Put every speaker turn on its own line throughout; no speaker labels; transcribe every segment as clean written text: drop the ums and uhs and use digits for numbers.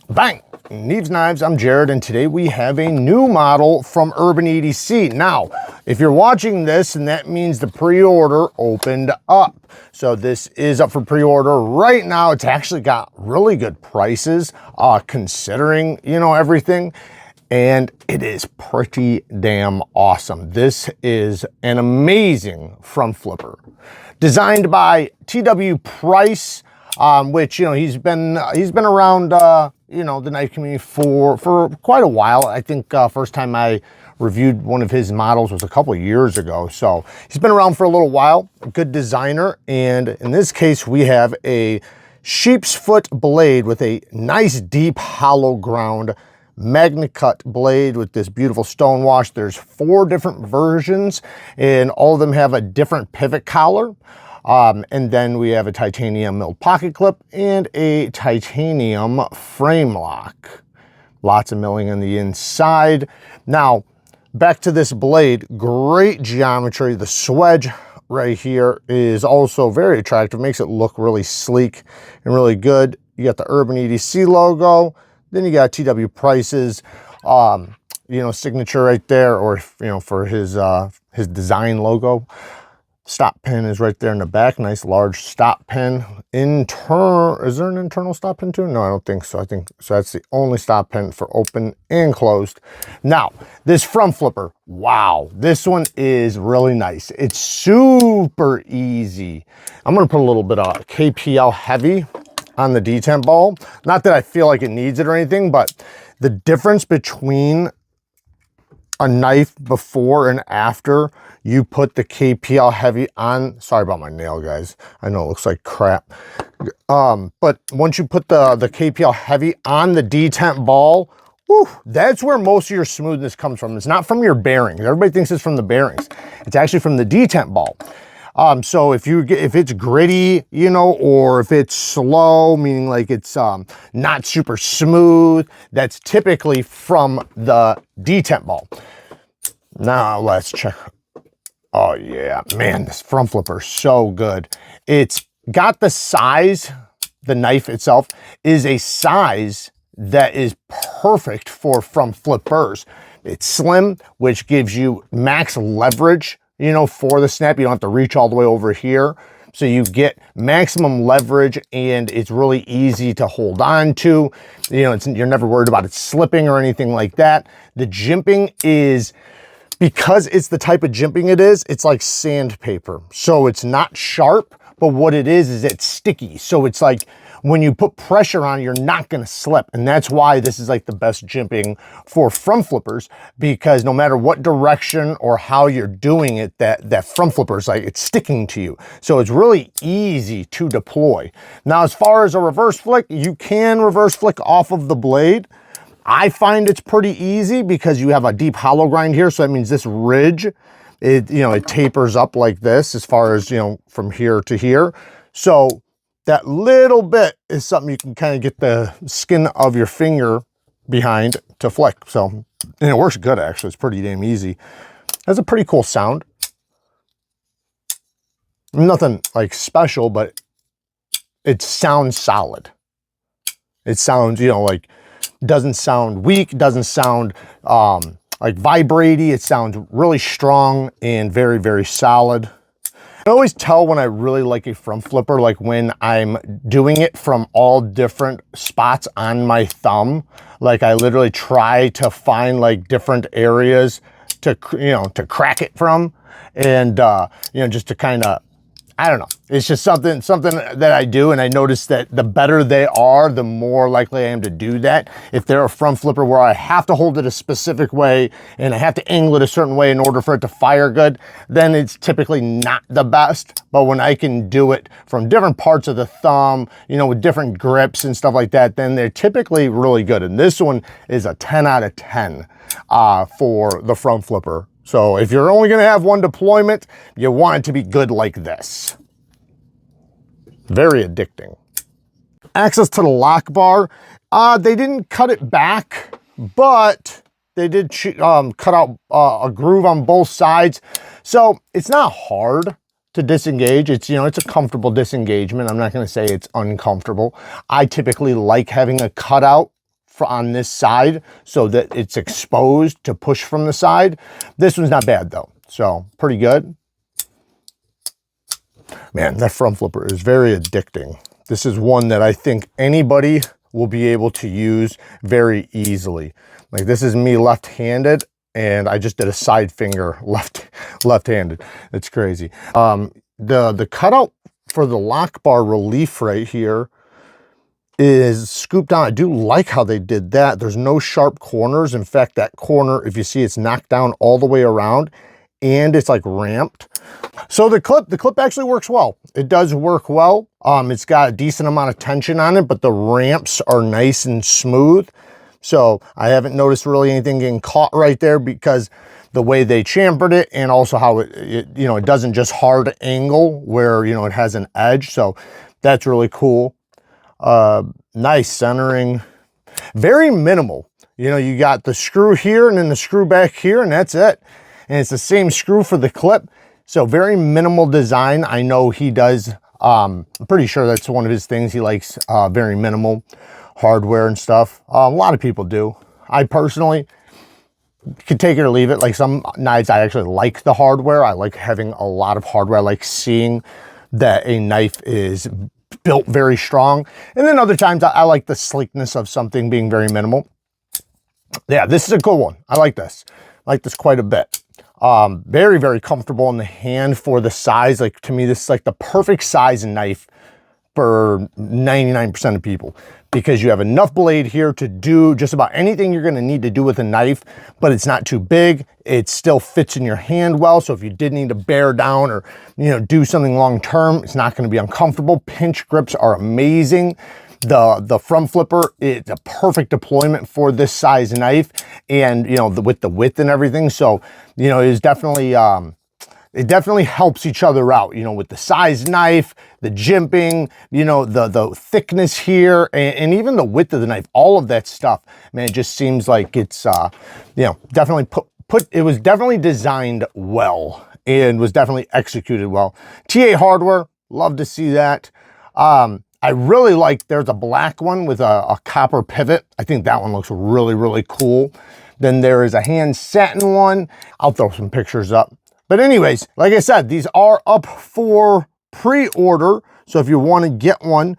Bang! Neeves Knives, I'm Jared, and today we have a new model from Urban EDC. Now, if you're watching this, and that means the pre-order opened up. So this is up for pre-order right now. It's actually got really good prices, considering, everything. And it is pretty damn awesome. This is an amazing front flipper. Designed by T.W. Price, which, he's been around, the knife community for quite a while. I think first time I reviewed one of his models was a couple of years ago. So he's been around for a little while, a good designer. And in this case, we have a sheep's foot blade with a nice deep hollow ground MagnaCut blade with this beautiful stone wash. There's 4 different versions and all of them have a different pivot collar. And then we have a titanium milled pocket clip and a titanium frame lock. Lots of milling on the inside. Now, back to this blade, great geometry. The swedge right here is also very attractive, makes it look really sleek and really good. You got the Urban EDC logo. Then you got T.W. Price's, signature right there, or, for his design logo. Stop pin is right there in the back. Nice large stop pin. Is there an internal stop pin too? No, I don't think so. I think so. That's the only stop pin for open and closed. Now, this front flipper, wow, this one is really nice. It's super easy. I'm gonna put a little bit of KPL heavy on the detent ball. Not that I feel like it needs it or anything, but the difference between a knife before and after you put the KPL heavy on, sorry about my nail, guys. I know it looks like crap. But once you put the KPL heavy on the detent ball, whew, that's where most of your smoothness comes from. It's not from your bearings. Everybody thinks it's from the bearings. It's actually from the detent ball. So if it's gritty, or if it's slow, meaning like it's not super smooth, that's typically from the detent ball. Now let's check. Oh yeah, man, this front flipper is so good. It's got the size, the knife itself is a size that is perfect for front flippers. It's slim, which gives you max leverage, for the snap. You don't have to reach all the way over here. So you get maximum leverage and it's really easy to hold on to. You're never worried about it slipping or anything like that. The jimping is, because it's the type of jimping it is, it's like sandpaper. So it's not sharp, but what it is it's sticky. So it's like when you put pressure on, you're not gonna slip. And that's why this is like the best jimping for front flippers, because no matter what direction or how you're doing it, that front flipper is like, it's sticking to you. So it's really easy to deploy. Now, as far as a reverse flick, you can reverse flick off of the blade. I find it's pretty easy because you have a deep hollow grind here. So that means this ridge, it tapers up like this as far as, from here to here. So that little bit is something you can kind of get the skin of your finger behind to flick. So, and it works good, actually. It's pretty damn easy. It has a pretty cool sound. Nothing like special, but it sounds solid. It sounds, like, doesn't sound weak, doesn't sound like vibraty. It sounds really strong and very, very solid. I always tell when I really like a front flipper, like when I'm doing it from all different spots on my thumb. Like I literally try to find like different areas to, to crack it from. And, just to kind of, I don't know. It's just something that I do, and I notice that the better they are, the more likely I am to do that. If they're a front flipper where I have to hold it a specific way and I have to angle it a certain way in order for it to fire good, then it's typically not the best. But when I can do it from different parts of the thumb, with different grips and stuff like that, then they're typically really good. And this one is a 10 out of 10 for the front flipper. So if you're only gonna have one deployment, you want it to be good like this. Very addicting. Access to the lock bar. They didn't cut it back, but they did cut out a groove on both sides. So it's not hard to disengage. It's, it's a comfortable disengagement. I'm not gonna say it's uncomfortable. I typically like having a cutout on this side so that it's exposed to push from the side. This one's not bad though, so pretty good. Man, that front flipper is very addicting. This is one that I think anybody will be able to use very easily. Like, this is me left-handed, and I just did a side finger left-handed. It's crazy. The cutout for the lock bar relief right here is scooped down. I do like how they did that. There's no sharp corners. In fact, that corner, if you see, it's knocked down all the way around, and it's like ramped. So the clip actually works well. It does work well. It's got a decent amount of tension on it, but the ramps are nice and smooth. So I haven't noticed really anything getting caught right there because the way they chamfered it, and also how it you know, it doesn't just hard angle where, you know, it has an edge. So that's really cool. Nice centering, very minimal. You know, you got the screw here and then the screw back here, and that's it. And it's the same screw for the clip. So very minimal design. I know he does, I'm pretty sure that's one of his things. He likes very minimal hardware and stuff. A lot of people do. I personally could take it or leave it. Like, some knives, I actually like the hardware. I like having a lot of hardware. I like seeing that a knife is built very strong. And then other times I like the sleekness of something being very minimal. Yeah, this is a cool one. I like this. I like this quite a bit. Very, very comfortable in the hand for the size. Like, to me, this is like the perfect size knife for 99% of people, because you have enough blade here to do just about anything you're going to need to do with a knife, but it's not too big. It still fits in your hand well. So if you did need to bear down or, you know, do something long term, it's not going to be uncomfortable. Pinch grips are amazing. The front flipper, it's a perfect deployment for this size knife, and, you know, with the width and everything. So, you know, it's definitely, it definitely helps each other out, you know, with the size knife, the jimping, you know, the thickness here, and even the width of the knife, all of that stuff, man, it just seems like it's, you know, definitely it was definitely designed well and was definitely executed well. TA hardware, love to see that. I really like, there's a black one with a copper pivot. I think that one looks really, really cool. Then there is a hand satin one. I'll throw some pictures up. But anyways, like I said, these are up for pre-order. So if you want to get one,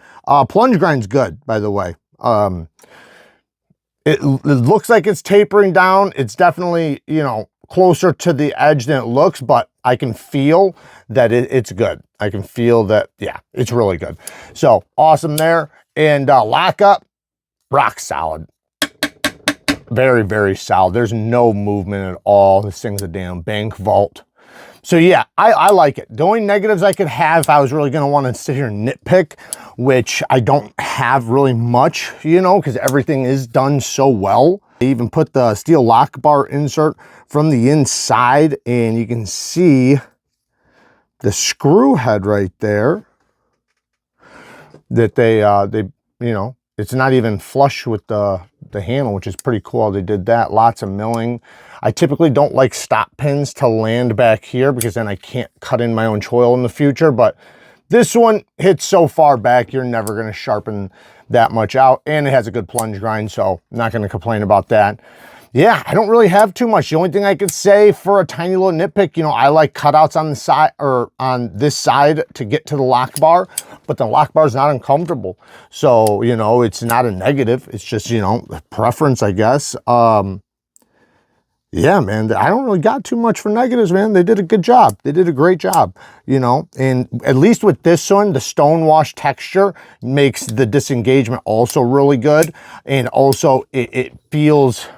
plunge grind's good, by the way. It looks like it's tapering down. It's definitely, you know, closer to the edge than it looks, but I can feel that it's good. I can feel that, yeah, it's really good. So awesome there. And lockup, rock solid. Very, very solid. There's no movement at all. This thing's a damn bank vault. So yeah, I like it. The only negatives I could have if I was really going to want to sit here and nitpick, which I don't have really much, you know, because everything is done so well. I even put the steel lock bar insert from the inside, and you can see the screw head right there that they you know, it's not even flush with the handle, which is pretty cool. They did that. Lots of milling. I typically don't like stop pins to land back here because then I can't cut in my own choil in the future, but this one hits so far back, you're never going to sharpen that much out, and it has a good plunge grind, so I'm not going to complain about that. Yeah, I don't really have too much. The only thing I could say for a tiny little nitpick, you know, I like cutouts on the side, or on this side, to get to the lock bar, but the lock bar is not uncomfortable. So, you know, it's not a negative. It's just, you know, preference, I guess. Yeah, man, I don't really got too much for negatives, man. They did a good job. They did a great job, you know, and at least with this one, the stone wash texture makes the disengagement also really good. And also it feels,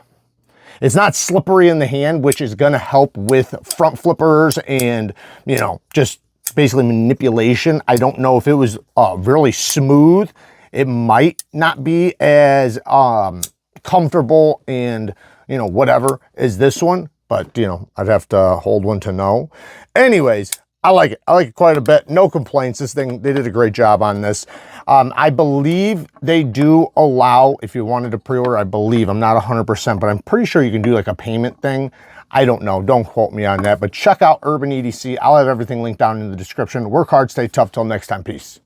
it's not slippery in the hand, which is going to help with front flippers and, you know, just basically manipulation. I don't know if it was really smooth. It might not be as comfortable and, you know, whatever is this one, but, you know, I'd have to hold one to know. Anyways, I like it. I like it quite a bit. No complaints. This thing, they did a great job on this. I believe they do allow, if you wanted to pre-order, I believe, I'm not 100%, but I'm pretty sure you can do like a payment thing. I don't know. Don't quote me on that, but check out Urban EDC. I'll have everything linked down in the description. Work hard, stay tough. Till next time. Peace.